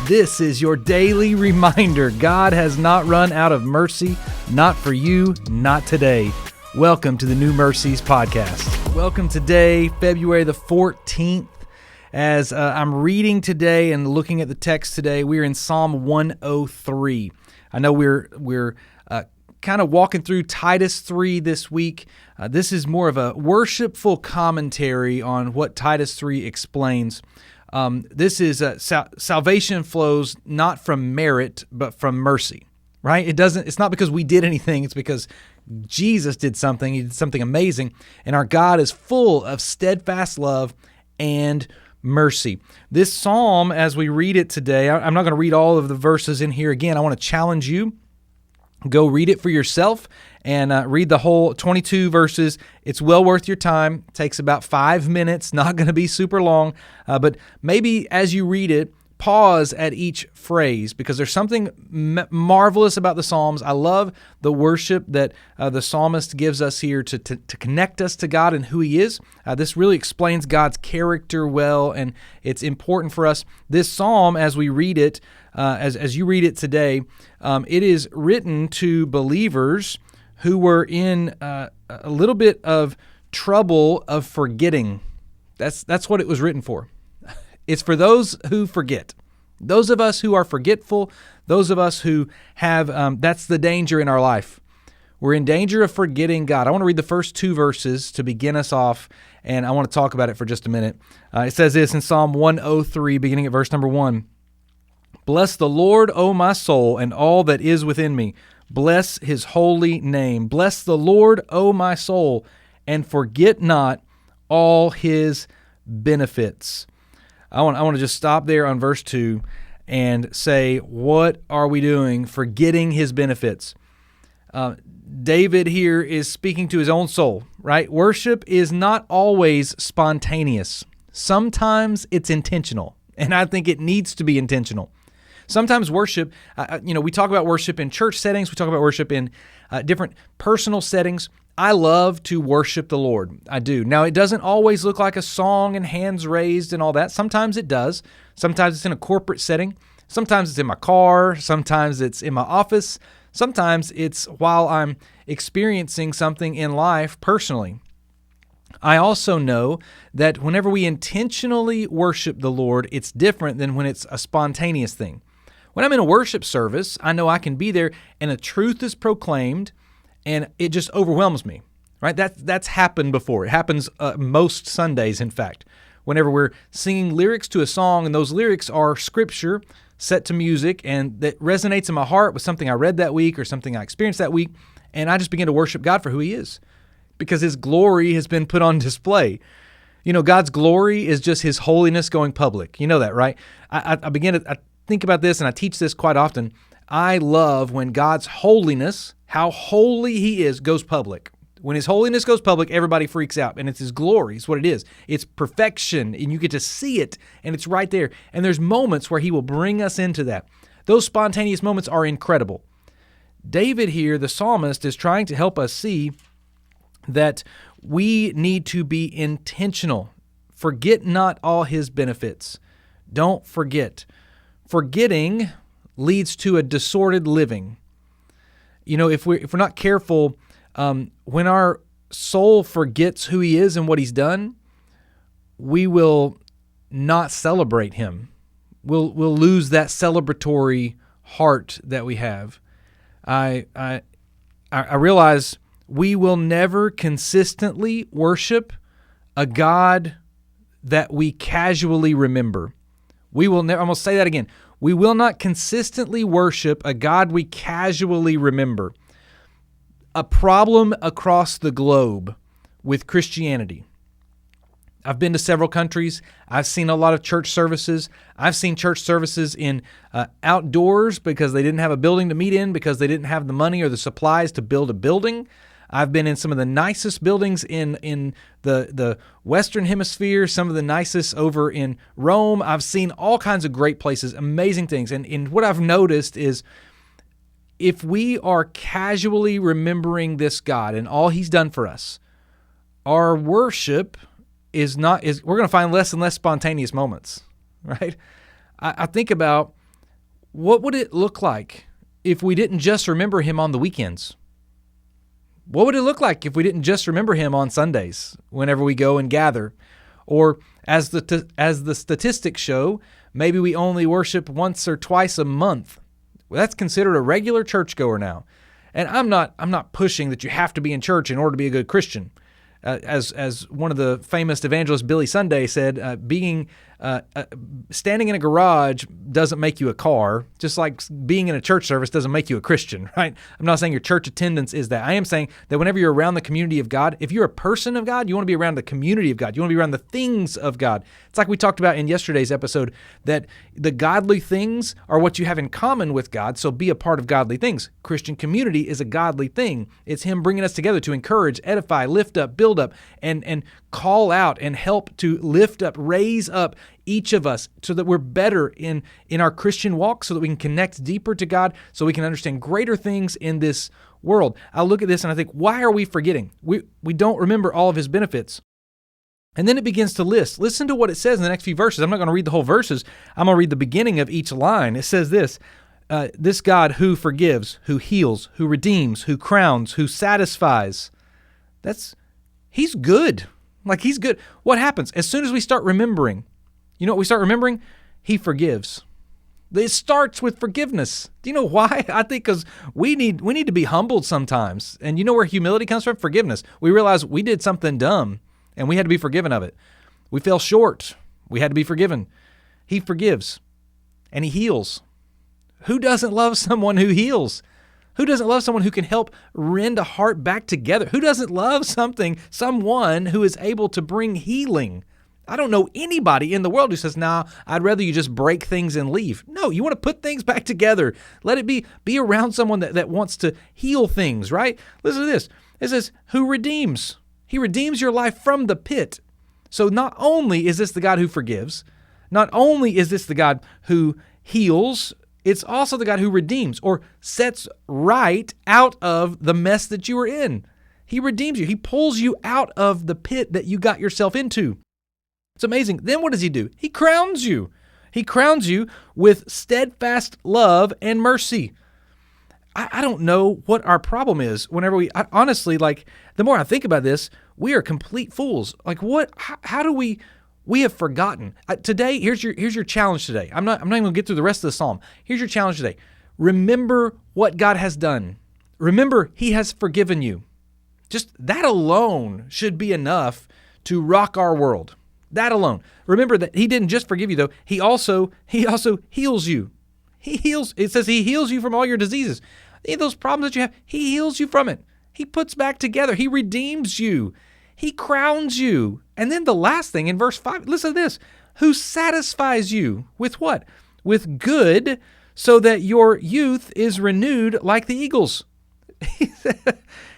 This is your daily reminder. God has not run out of mercy, not for you, not today. Welcome to the New Mercies Podcast. Welcome today, February the 14th. As I'm reading today and looking at the text today, we're in Psalm 103. I know we're kind of walking through Titus 3 this week. This is more of a worshipful commentary on what Titus 3 explains. This is salvation flows not from merit, but from mercy, right? It's not because we did anything. It's because Jesus did something. He did something amazing. And our God is full of steadfast love and mercy. This psalm, as we read it today, I'm not going to read all of the verses in here again. I want to challenge you. Go read it for yourself and read the whole 22 verses. It's well worth your time. It takes about 5 minutes, not going to be super long. But maybe as you read it, pause at each phrase because there's something marvelous about the Psalms. I love the worship that the psalmist gives us here to connect us to God and who He is. This really explains God's character well, and it's important for us. This psalm, as we read it, as you read it today, it is written to believers who were in a little bit of trouble of forgetting. That's what it was written for. It's for those who forget. Those of us who are forgetful, those of us who have, that's the danger in our life. We're in danger of forgetting God. I want to read the first 2 verses to begin us off, and I want to talk about it for just a minute. It says this in Psalm 103, beginning at verse number 1. Bless the Lord, O my soul, and all that is within me. Bless His holy name. Bless the Lord, O my soul, and forget not all His benefits. I want to just stop there on verse 2 and say, what are we doing? Forgetting His benefits. David here is speaking to his own soul, right? Worship is not always spontaneous. Sometimes it's intentional, and I think it needs to be intentional. Sometimes worship, we talk about worship in church settings. We talk about worship in different personal settings. I love to worship the Lord. I do. Now, it doesn't always look like a song and hands raised and all that. Sometimes it does. Sometimes it's in a corporate setting. Sometimes it's in my car. Sometimes it's in my office. Sometimes it's while I'm experiencing something in life personally. I also know that whenever we intentionally worship the Lord, it's different than when it's a spontaneous thing. When I'm in a worship service, I know I can be there and a truth is proclaimed and it just overwhelms me, right? That's happened before. It happens most Sundays, in fact, whenever we're singing lyrics to a song and those lyrics are scripture set to music and that resonates in my heart with something I read that week or something I experienced that week, and I just begin to worship God for who He is because His glory has been put on display. You know, God's glory is just His holiness going public. You know that, right? I think about this and I teach this quite often. I love when God's holiness, how holy He is, goes public. When His holiness goes public, everybody freaks out, and it's His glory. It's what it is. It's perfection, and you get to see it, and it's right there. And there's moments where He will bring us into that. Those spontaneous moments are incredible. David here, the psalmist, is trying to help us see that we need to be intentional. Forget not all His benefits. Don't forget. Forgetting leads to a disordered living. You know, if we're not careful, when our soul forgets who He is and what He's done, we will not celebrate Him. We'll lose that celebratory heart that we have. I realize we will never consistently worship a God that we casually remember. We will never, I'm going to say that again. We will not consistently worship a God we casually remember. A problem across the globe with Christianity. I've been to several countries. I've seen a lot of church services. I've seen church services in outdoors because they didn't have a building to meet in, because they didn't have the money or the supplies to build a building. I've been in some of the nicest buildings in the Western Hemisphere, some of the nicest over in Rome. I've seen all kinds of great places, amazing things. And what I've noticed is if we are casually remembering this God and all He's done for us, our worship we're going to find less and less spontaneous moments, right? I think about What would it look like if we didn't just remember him on the weekends? What would it look like if we didn't just remember him on Sundays whenever we go and gather? Or as the statistics show, maybe we only worship once or twice a month. Well, that's considered a regular churchgoer now. And I'm not pushing that you have to be in church in order to be a good Christian. As one of the famous evangelists, Billy Sunday, said, standing in a garage doesn't make you a car, just like being in a church service doesn't make you a Christian, right? I'm not saying your church attendance is that. I am saying that whenever you're around the community of God, if you're a person of God, you want to be around the community of God. You want to be around the things of God. It's like we talked about in yesterday's episode, that the godly things are what you have in common with God, so be a part of godly things. Christian community is a godly thing. It's Him bringing us together to encourage, edify, lift up, build up, and call out and help to lift up, raise up each of us so that we're better in our Christian walk, so that we can connect deeper to God, so we can understand greater things in this world. I look at this and I think, why are we forgetting? We don't remember all of His benefits. And then it begins to list. Listen to what it says in the next few verses. I'm not going to read the whole verses. I'm going to read the beginning of each line. It says this God who forgives, who heals, who redeems, who crowns, who satisfies. He's good. Like, He's good. What happens? As soon as we start remembering, you know what we start remembering? He forgives. It starts with forgiveness. Do you know why? I think because we need to be humbled sometimes. And you know where humility comes from? Forgiveness. We realize we did something dumb and we had to be forgiven of it. We fell short. We had to be forgiven. He forgives and He heals. Who doesn't love someone who heals? Who doesn't love someone who can help rend a heart back together? Who doesn't love someone who is able to bring healing? I don't know anybody in the world who says, nah, I'd rather you just break things and leave. No, you want to put things back together. Let it be around someone that wants to heal things, right? Listen to this. It says, who redeems? He redeems your life from the pit. So not only is this the God who forgives, not only is this the God who heals, it's also the God who redeems or sets right out of the mess that you were in. He redeems you. He pulls you out of the pit that you got yourself into. It's amazing. Then what does He do? He crowns you. He crowns you with steadfast love and mercy. I don't know what our problem is whenever honestly, like, the more I think about this, we are complete fools. Like, how do we have forgotten. Today, here's your challenge today. I'm not even going to get through the rest of the psalm. Here's your challenge today. Remember what God has done. Remember He has forgiven you. Just that alone should be enough to rock our world. That alone. Remember that He didn't just forgive you, though. He also heals you. He heals. It says He heals you from all your diseases. Any of those problems that you have, He heals you from it. He puts back together. He redeems you. He crowns you. And then the last thing in verse 5, listen to this. Who satisfies you with what? With good, so that your youth is renewed like the eagles.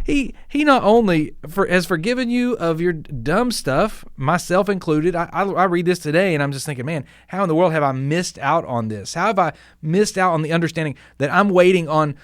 He not only has forgiven you of your dumb stuff, myself included. I read this today and I'm just thinking, man, how in the world have I missed out on this? How have I missed out on the understanding that I'm waiting on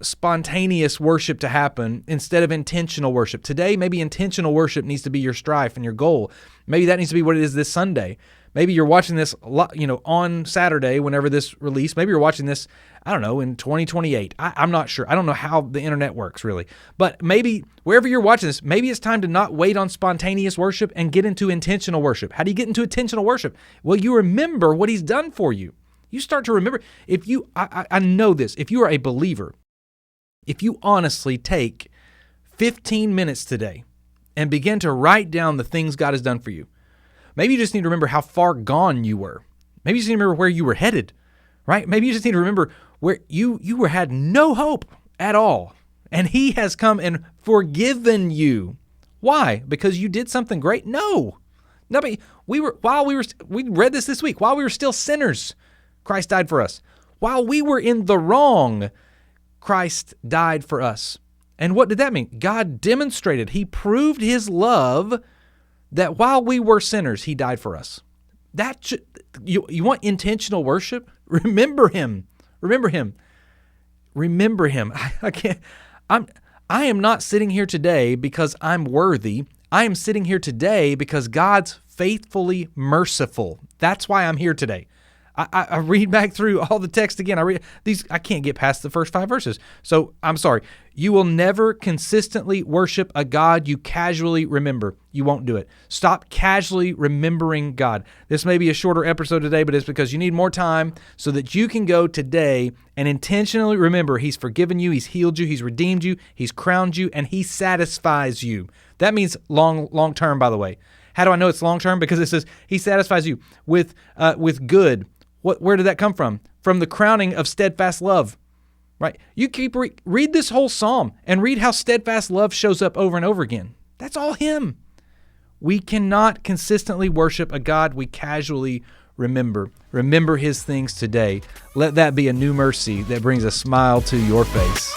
spontaneous worship to happen instead of intentional worship? Today, maybe intentional worship needs to be your strive and your goal. Maybe that needs to be what it is this Sunday. Maybe you're watching this, on Saturday, whenever this release. Maybe you're watching this, I don't know, in 2028. I'm not sure. I don't know how the internet works, really. But maybe wherever you're watching this, maybe it's time to not wait on spontaneous worship and get into intentional worship. How do you get into intentional worship? Well, you remember what He's done for you. You start to remember. I know this. If you are a believer, if you honestly take 15 minutes today and begin to write down the things God has done for you, maybe you just need to remember how far gone you were. Maybe you just need to remember where you were headed, right? Maybe you just need to remember where you had no hope at all. And He has come and forgiven you. Why? Because you did something great? No. Nobody. We read this week. While we were still sinners, Christ died for us. While we were in the wrong, Christ died for us. And what did that mean? God demonstrated, He proved His love that while we were sinners, He died for us. You want intentional worship? Remember Him. Remember Him. Remember Him. I am not sitting here today because I'm worthy. I am sitting here today because God's faithfully merciful. That's why I'm here today. I read back through all the text again. I can't get past the first 5 verses. So I'm sorry. You will never consistently worship a God you casually remember. You won't do it. Stop casually remembering God. This may be a shorter episode today, but it's because you need more time so that you can go today and intentionally remember He's forgiven you, He's healed you, He's redeemed you, He's crowned you, and He satisfies you. That means long term, by the way. How do I know it's long term? Because it says He satisfies you with good. Where did that come from? From the crowning of steadfast love, right? You read this whole psalm and read how steadfast love shows up over and over again. That's all Him. We cannot consistently worship a God we casually remember. Remember His things today. Let that be a new mercy that brings a smile to your face.